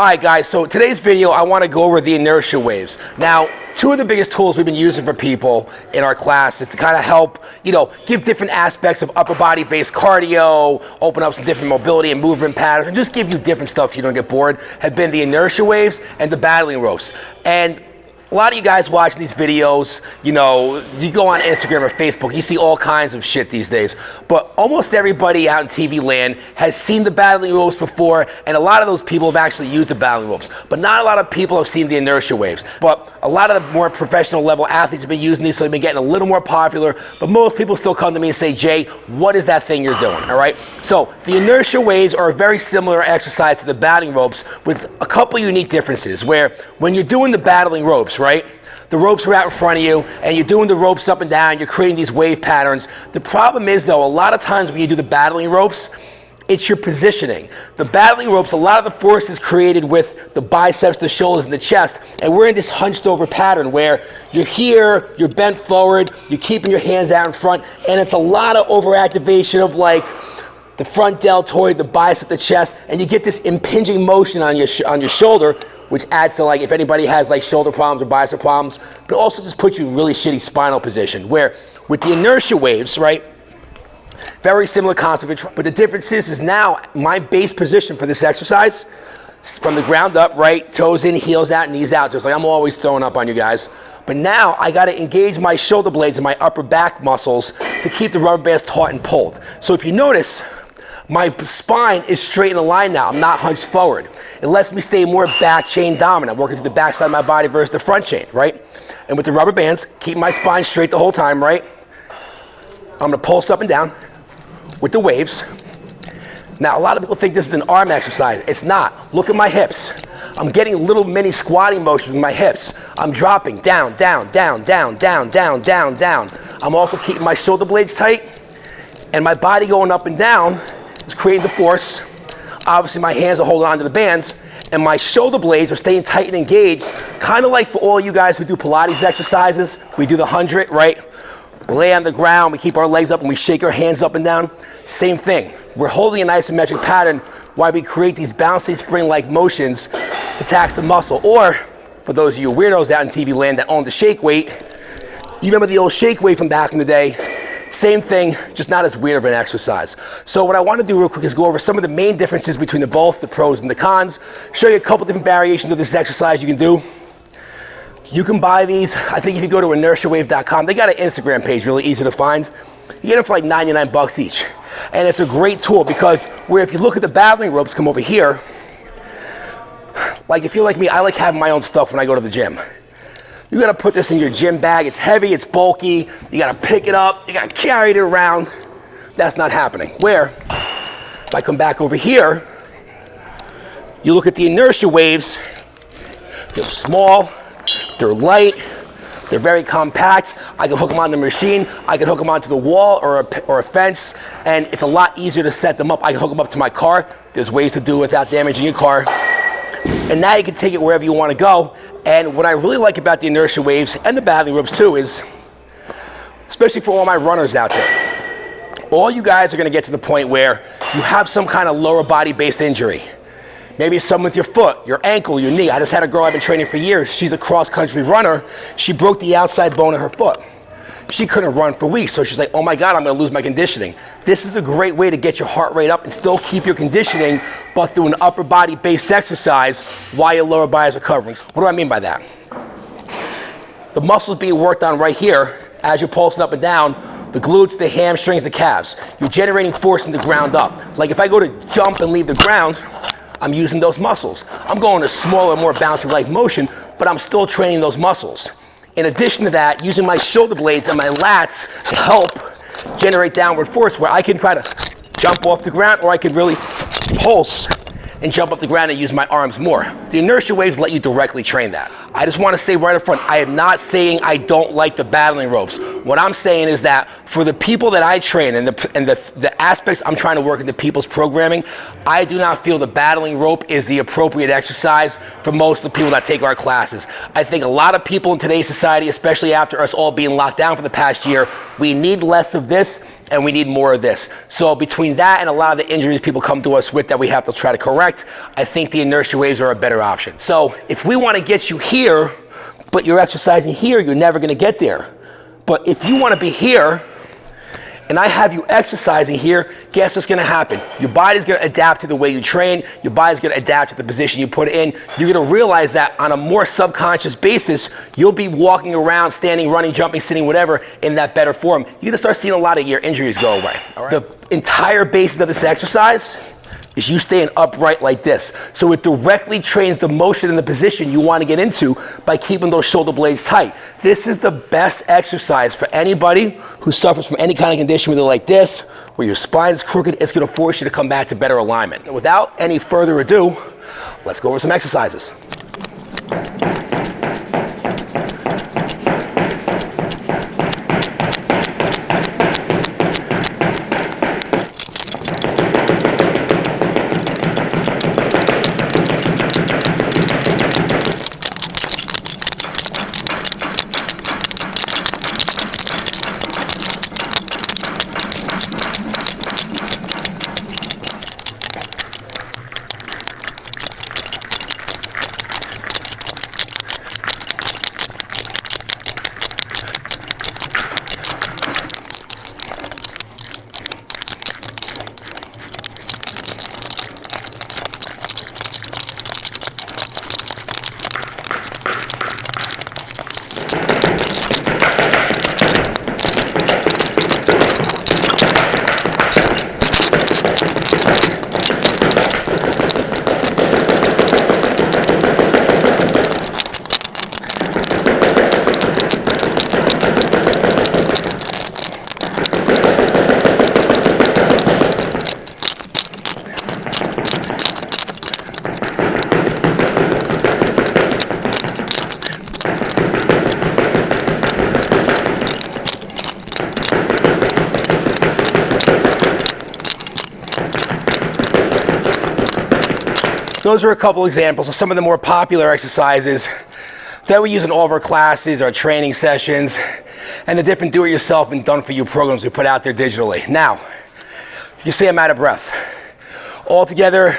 All right, guys, so today's video, I want to go over the inertia waves. Now, two of the biggest tools we've been using for people in our class is to kind of help, give different aspects of upper body based cardio, open up some different mobility and movement patterns, and just give you different stuff so you don't get bored, have been the inertia waves and the battling ropes. And a lot of you guys watching these videos, you go on Instagram or Facebook, you see all kinds of shit these days. But almost everybody out in TV land has seen the battling ropes before, and a lot of those people have actually used the battling ropes. But not a lot of people have seen the inertia waves. But a lot of the more professional level athletes have been using these, so they've been getting a little more popular. But most people still come to me and say, Jay, what is that thing you're doing, all right? So the inertia waves are a very similar exercise to the battling ropes with a couple unique differences, where when you're doing the battling ropes, right? The ropes are out in front of you, and you're doing the ropes up and down, you're creating these wave patterns. The problem is, though, a lot of times when you do the battling ropes, it's your positioning. The battling ropes, a lot of the force is created with the biceps, the shoulders, and the chest, and we're in this hunched over pattern where you're here, you're bent forward, you're keeping your hands out in front, and it's a lot of overactivation of like the front deltoid, the bicep, the chest, and you get this impinging motion on your shoulder, which adds to, like, if anybody has like shoulder problems or bicep problems, but also just puts you in really shitty spinal position. Where with the inertia waves, right, very similar concept, but the difference is now my base position for this exercise, from the ground up, right, toes in, heels out, knees out, just like I'm always throwing up on you guys. But now I got to engage my shoulder blades and my upper back muscles to keep the rubber bands taut and pulled. So if you notice, my spine is straight in a line now. I'm not hunched forward. It lets me stay more back chain dominant. I'm working to the back side of my body versus the front chain, right? And with the rubber bands, keep my spine straight the whole time, right? I'm gonna pulse up and down with the waves. Now, a lot of people think this is an arm exercise. It's not. Look at my hips. I'm getting little mini squatting motions with my hips. I'm dropping down, down, down, down, down, down, down, down. I'm also keeping my shoulder blades tight, and my body going up and down is creating the force. Obviously, my hands are holding onto the bands, and my shoulder blades are staying tight and engaged, kind of like for all you guys who do Pilates exercises. We do the 100, right? We lay on the ground, we keep our legs up, and we shake our hands up and down. Same thing. We're holding an isometric pattern while we create these bouncy spring-like motions to tax the muscle. Or, for those of you weirdos out in TV land that own the shake weight, you remember the old shake weight from back in the day? Same thing, just not as weird of an exercise. So what I want to do real quick is go over some of the main differences between the pros and the cons, show you a couple different variations of this exercise you can do. You can buy these, I think if you go to inertiawave.com, they got an Instagram page, really easy to find. You get them for like 99 bucks each. And it's a great tool because where if you look at the battling ropes, come over here, like if you're like me, I like having my own stuff when I go to the gym. You gotta put this in your gym bag. It's heavy, it's bulky. You gotta pick it up, you gotta carry it around. That's not happening. Where, if I come back over here, you look at the inertia waves, they're small, they're light, they're very compact. I can hook them on the machine, I can hook them onto the wall or a fence, and it's a lot easier to set them up. I can hook them up to my car. There's ways to do it without damaging your car. And now you can take it wherever you want to go. And what I really like about the inertia waves and the battling ropes too is, especially for all my runners out there, all you guys are going to get to the point where you have some kind of lower body based injury. Maybe it's something with your foot, your ankle, your knee. I just had a girl I've been training for years. She's a cross country runner. She broke the outside bone of her foot. She couldn't run for weeks, so she's like, oh my God, I'm gonna lose my conditioning. This is a great way to get your heart rate up and still keep your conditioning, but through an upper body based exercise while your lower body is recovering. What do I mean by that? The muscles being worked on right here, as you're pulsing up and down, the glutes, the hamstrings, the calves. You're generating force from the ground up. Like if I go to jump and leave the ground, I'm using those muscles. I'm going a smaller, more bouncy-like motion, but I'm still training those muscles. In addition to that, using my shoulder blades and my lats to help generate downward force where I can try to jump off the ground or I can really pulse and jump up the ground and use my arms more. The inertia waves let you directly train that. I just want to say right up front, I am not saying I don't like the battling ropes. What I'm saying is that for the people that I train and the aspects I'm trying to work into people's programming, I do not feel the battling rope is the appropriate exercise for most of the people that take our classes. I think a lot of people in today's society, especially after us all being locked down for the past year, we need less of this and we need more of this. So between that and a lot of the injuries people come to us with that we have to try to correct, I think the inertia waves are a better option. So if we want to get you here, but you're exercising here, you're never going to get there. But if you want to be here, and I have you exercising here, guess what's going to happen? Your body's going to adapt to the way you train. Your body's going to adapt to the position you put it in. You're going to realize that on a more subconscious basis, you'll be walking around, standing, running, jumping, sitting, whatever, in that better form. You're going to start seeing a lot of your injuries go away. All right? The entire basis of this exercise is you staying upright like this. So it directly trains the motion and the position you want to get into by keeping those shoulder blades tight. This is the best exercise for anybody who suffers from any kind of condition where they're like this, where your spine is crooked. It's going to force you to come back to better alignment. And without any further ado, let's go over some exercises. Those are a couple examples of some of the more popular exercises that we use in all of our classes, our training sessions, and the different do-it-yourself and done-for-you programs we put out there digitally. Now, you see I'm out of breath. Altogether,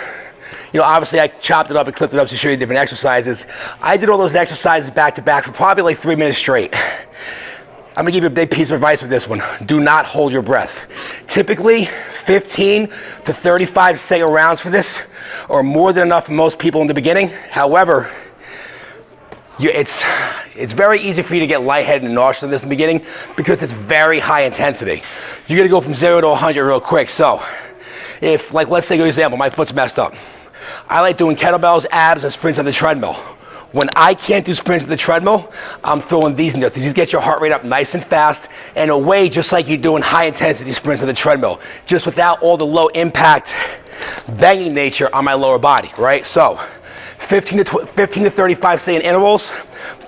obviously I chopped it up and clipped it up to show you different exercises. I did all those exercises back to back for probably like 3 minutes straight. I'm gonna give you a big piece of advice with this one. Do not hold your breath. Typically, 15 to 35-second rounds for this are more than enough for most people in the beginning. However, it's very easy for you to get lightheaded and nauseous in this in the beginning because it's very high intensity. You're gonna go from 0 to 100 real quick. So if, like, let's say, for example, my foot's messed up. I like doing kettlebells, abs, and sprints on the treadmill. When I can't do sprints on the treadmill, I'm throwing these in there. These get your heart rate up nice and fast and away, just like you're doing high intensity sprints on the treadmill, just without all the low impact banging nature on my lower body, right? So 15 to 35-second intervals.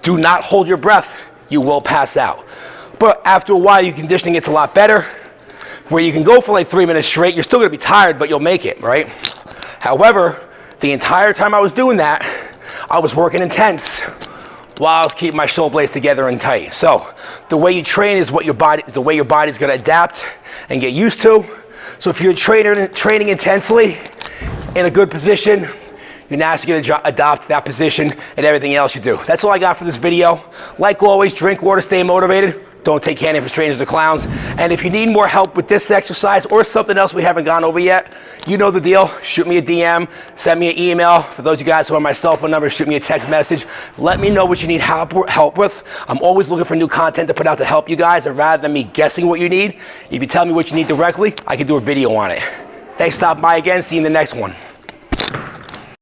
Do not hold your breath. You will pass out. But after a while, your conditioning gets a lot better, where you can go for like 3 minutes straight. You're still gonna be tired, but you'll make it, right? However, the entire time I was doing that, I was working intense while I was keeping my shoulder blades together and tight. So the way you train is the way your body's gonna adapt and get used to. So if you're training intensely in a good position, you're naturally gonna adopt that position and everything else you do. That's all I got for this video. Like always, drink water, stay motivated. Don't take candy from strangers or clowns. And if you need more help with this exercise or something else we haven't gone over yet, you know the deal. Shoot me a DM, send me an email. For those of you guys who have my cell phone number, shoot me a text message. Let me know what you need help with. I'm always looking for new content to put out to help you guys. And rather than me guessing what you need, if you tell me what you need directly, I can do a video on it. Thanks for stopping by again. See you in the next one.